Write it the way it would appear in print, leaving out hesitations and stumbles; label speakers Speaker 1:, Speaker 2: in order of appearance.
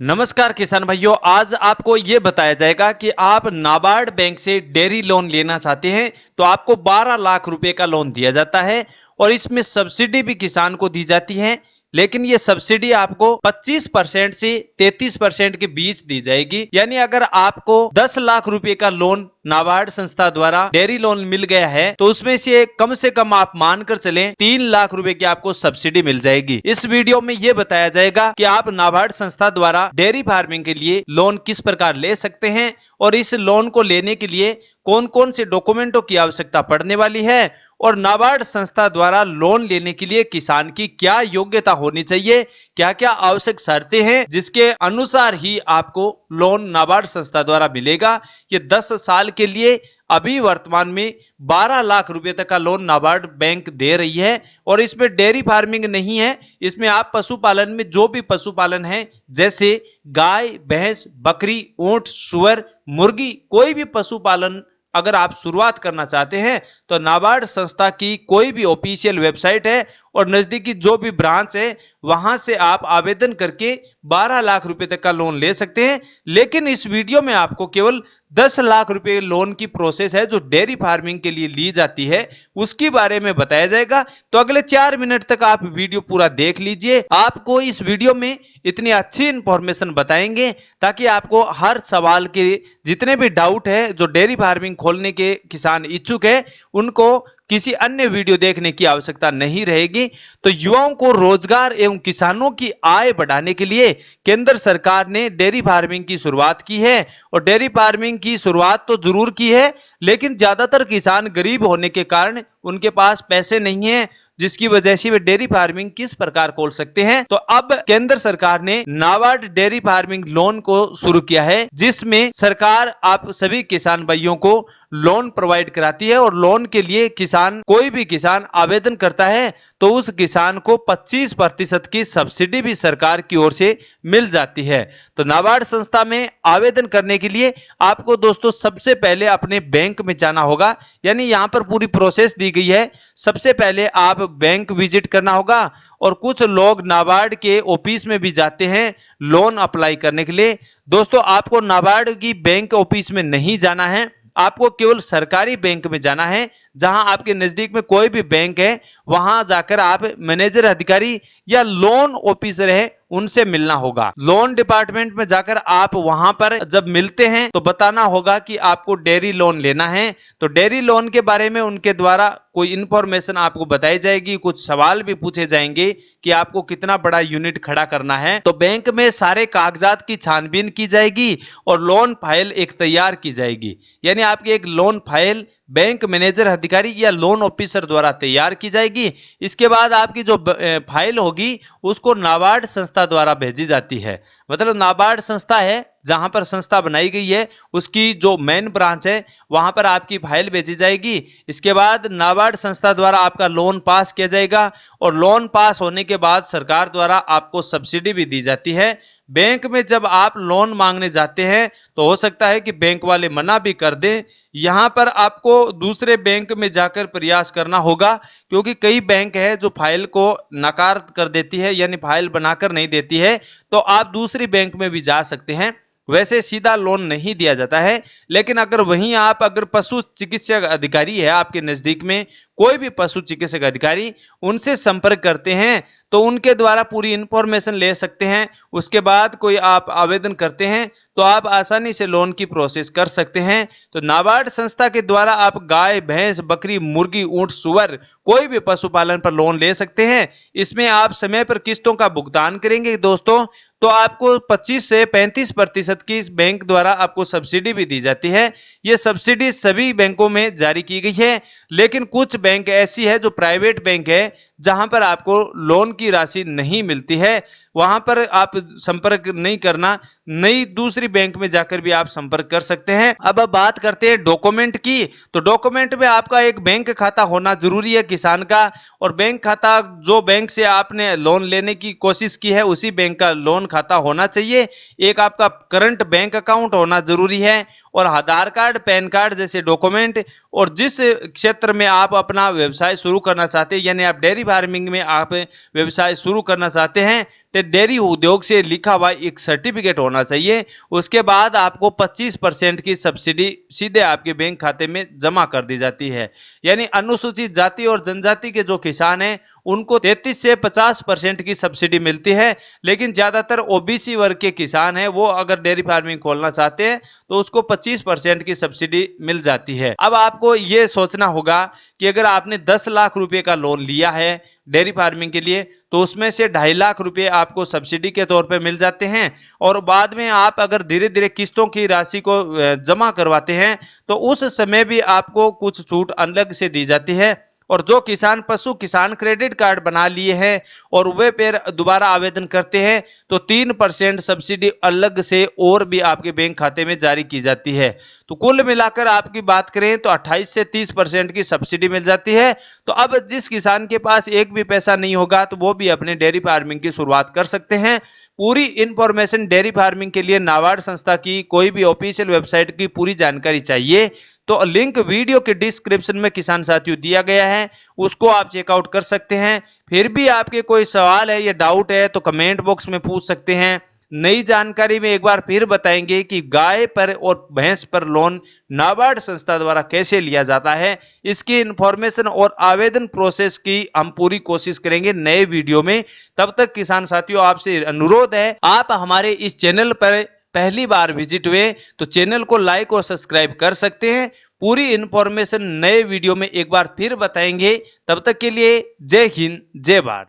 Speaker 1: नमस्कार किसान भाइयों, आज आपको ये बताया जाएगा कि आप नाबार्ड बैंक से डेयरी लोन लेना चाहते हैं तो आपको 12 लाख रुपए का लोन दिया जाता है और इसमें सब्सिडी भी किसान को दी जाती है। लेकिन ये सब्सिडी आपको 25% से 33% के बीच दी जाएगी। यानी अगर आपको 10 लाख रुपए का लोन नाबार्ड संस्था द्वारा डेयरी लोन मिल गया है तो उसमें से कम आप मानकर चलें 3 लाख रुपए की आपको सब्सिडी मिल जाएगी। इस वीडियो में ये बताया जाएगा कि आप नाबार्ड संस्था द्वारा डेयरी फार्मिंग के लिए लोन किस प्रकार ले सकते हैं और इस लोन को लेने के लिए कौन कौन से डॉक्यूमेंटों की आवश्यकता पड़ने वाली है और नाबार्ड संस्था द्वारा लोन लेने के लिए किसान की क्या योग्यता होनी चाहिए, क्या क्या आवश्यक शर्तें हैं जिसके अनुसार ही आपको लोन नाबार्ड संस्था द्वारा मिलेगा। ये 10 साल के लिए अभी वर्तमान में 12 लाख रुपए तक का लोन नाबार्ड बैंक दे रही है और इसमें डेयरी फार्मिंग नहीं है। इसमें आप पशुपालन में जो भी पशुपालन है जैसे गाय, भैंस, बकरी, ऊंट, सुअर, मुर्गी, कोई भी पशुपालन अगर आप शुरुआत करना चाहते हैं तो नाबार्ड संस्था की कोई भी ऑफिशियल वेबसाइट है और नजदीकी जो भी ब्रांच है वहां से आप आवेदन करके 12 लाख रुपए तक का लोन ले सकते हैं। लेकिन इस वीडियो में आपको केवल 10 लाख रुपए लोन की प्रोसेस है जो डेयरी फार्मिंग के लिए ली जाती है उसके बारे में बताया जाएगा। तो अगले 4 मिनट तक आप वीडियो पूरा देख लीजिए। आपको इस वीडियो में इतनी अच्छी इंफॉर्मेशन बताएंगे ताकि आपको हर सवाल के जितने भी डाउट है जो डेयरी फार्मिंग खोलने के किसान इच्छुक है उनको किसी अन्य वीडियो देखने की आवश्यकता नहीं रहेगी। तो युवाओं को रोजगार एवं किसानों की आय बढ़ाने के लिए केंद्र सरकार ने डेयरी फार्मिंग की शुरुआत की है और डेयरी फार्मिंग की शुरुआत तो जरूर की है लेकिन ज्यादातर किसान गरीब होने के कारण उनके पास पैसे नहीं है जिसकी वजह से वे डेयरी फार्मिंग किस प्रकार खोल सकते हैं। तो अब केंद्र सरकार ने नाबार्ड डेयरी फार्मिंग लोन को शुरू किया है जिसमें सरकार आप सभी किसान भाइयों को लोन प्रोवाइड कराती है और लोन के लिए कोई भी किसान आवेदन करता है तो उस किसान को 25% की सब्सिडी भी सरकार की ओर से मिल जाती है। तो नाबार्ड संस्था में आवेदन करने के लिए आपको दोस्तों सबसे पहले अपने बैंक में जाना होगा। यानी यहां पर पूरी प्रोसेस दी गई है। सबसे पहले आप बैंक विजिट करना होगा और कुछ लोग नाबार्ड के ऑफिस में भी जाते हैं लोन अप्लाई करने के लिए। दोस्तों आपको नाबार्ड की बैंक ऑफिस में नहीं जाना है, आपको केवल सरकारी बैंक में जाना है। जहां आपके नजदीक में कोई भी बैंक है वहां जाकर आप मैनेजर अधिकारी या लोन ऑफिसर है उनसे मिलना होगा। लोन डिपार्टमेंट में जाकर आप वहां पर जब मिलते हैं तो बताना होगा कि आपको डेयरी लोन लेना है। तो डेयरी लोन के बारे में उनके द्वारा कोई इंफॉर्मेशन आपको बताई जाएगी, कुछ सवाल भी पूछे जाएंगे कि आपको कितना बड़ा यूनिट खड़ा करना है। तो बैंक में सारे कागजात की छानबीन की जाएगी और लोन फाइल एक तैयार की जाएगी। यानी आपकी एक लोन फाइल बैंक मैनेजर अधिकारी या लोन ऑफिसर द्वारा तैयार की जाएगी। इसके बाद आपकी जो फाइल होगी उसको नाबार्ड संस्था द्वारा भेजी जाती है। मतलब नाबार्ड संस्था है जहां पर संस्था बनाई गई है उसकी जो मेन ब्रांच है वहां पर आपकी फाइल भेजी जाएगी। इसके बाद नाबार्ड संस्था द्वारा आपका लोन पास किया जाएगा और लोन पास होने के बाद सरकार द्वारा आपको सब्सिडी भी दी जाती है। बैंक में जब आप लोन मांगने जाते हैं तो हो सकता है कि बैंक वाले मना भी कर दें। यहां पर आपको दूसरे बैंक में जाकर प्रयास करना होगा क्योंकि कई बैंक है जो फाइल को नकार कर देती है, यानी फाइल बनाकर नहीं देती है। तो आप दूसरी बैंक में भी जा सकते हैं। वैसे सीधा लोन नहीं दिया जाता है, लेकिन अगर पशु चिकित्सक अधिकारी है आपके नजदीक में, कोई भी पशु चिकित्सक अधिकारी, उनसे संपर्क करते हैं तो उनके द्वारा पूरी इंफॉर्मेशन ले सकते हैं। उसके बाद कोई आप आवेदन करते हैं तो आप आसानी से लोन की प्रोसेस कर सकते हैं। तो नाबार्ड संस्था के द्वारा आप गाय, भैंस, बकरी, मुर्गी, ऊंट, सुअर, कोई भी पशुपालन पर लोन ले सकते हैं। इसमें आप समय पर किस्तों का भुगतान करेंगे दोस्तों तो आपको 25 से 35% की इस बैंक द्वारा आपको सब्सिडी भी दी जाती है। ये सब्सिडी सभी बैंकों में जारी की गई है, लेकिन कुछ बैंक ऐसी है जो प्राइवेट बैंक है जहां पर आपको लोन की राशि नहीं मिलती है। वहां पर आप संपर्क नहीं करना, नई दूसरी बैंक में जाकर भी आप संपर्क कर सकते हैं। अब बात करते हैं डॉक्यूमेंट की। तो डॉक्यूमेंट में आपका एक बैंक खाता होना जरूरी है किसान का, और बैंक खाता जो बैंक से आपने लोन लेने की कोशिश की है उसी बैंक का लोन खाता होना चाहिए। एक आपका करंट बैंक अकाउंट होना जरूरी है और आधार कार्ड, पैन कार्ड जैसे डॉक्यूमेंट। और जिस क्षेत्र में आप अपना व्यवसाय शुरू करना चाहते हैं, यानी आप डेयरी फार्मिंग में आप व्यवसाय शुरू करना चाहते हैं, डेयरी उद्योग से लिखा हुआ एक सर्टिफिकेट होना चाहिए। उसके बाद आपको 25% की सब्सिडी सीधे आपके बैंक खाते में जमा कर दी जाती है। यानी अनुसूचित जाति और जनजाति के जो किसान हैं उनको 33 से 50% की सब्सिडी मिलती है, लेकिन ज्यादातर ओबीसी वर्ग के किसान हैं वो अगर डेयरी फार्मिंग खोलना चाहते हैं तो उसको 25% की सब्सिडी मिल जाती है। अब आपको ये सोचना होगा कि अगर आपने 10 लाख रुपए का लोन लिया है डेयरी फार्मिंग के लिए तो उसमें से 2.5 लाख रुपए आपको सब्सिडी के तौर पे मिल जाते हैं, और बाद में आप अगर धीरे धीरे किस्तों की राशि को जमा करवाते हैं तो उस समय भी आपको कुछ छूट अलग से दी जाती है। और जो किसान पशु किसान क्रेडिट कार्ड बना लिए हैं और वे फिर दोबारा आवेदन करते हैं तो 3% सब्सिडी अलग से और भी आपके बैंक खाते में जारी की जाती है। तो कुल मिलाकर आपकी बात करें तो 28 से 30% की सब्सिडी मिल जाती है। तो अब जिस किसान के पास एक भी पैसा नहीं होगा तो वो भी अपने डेयरी फार्मिंग की शुरुआत कर सकते हैं। पूरी इंफॉर्मेशन डेयरी फार्मिंग के लिए नाबार्ड संस्था की कोई भी ऑफिशियल वेबसाइट की पूरी जानकारी चाहिए तो लिंक वीडियो के डिस्क्रिप्शन में किसान साथियों दिया गया है, उसको आप चेकआउट कर सकते हैं। फिर भी आपके कोई सवाल है या डाउट है तो कमेंट बॉक्स में पूछ सकते हैं। नई जानकारी में एक बार फिर बताएंगे कि गाय पर और भैंस पर लोन नाबार्ड संस्था द्वारा कैसे लिया जाता है। इसकी इंफॉर्मेशन और आवेदन प्रोसेस की हम पूरी कोशिश करेंगे नए वीडियो में। तब तक किसान साथियों आपसे अनुरोध है, आप हमारे इस चैनल पर पहली बार विजिट हुए तो चैनल को लाइक और सब्सक्राइब कर सकते हैं। पूरी इंफॉर्मेशन नए वीडियो में एक बार फिर बताएंगे। तब तक के लिए जय हिंद जय भारत।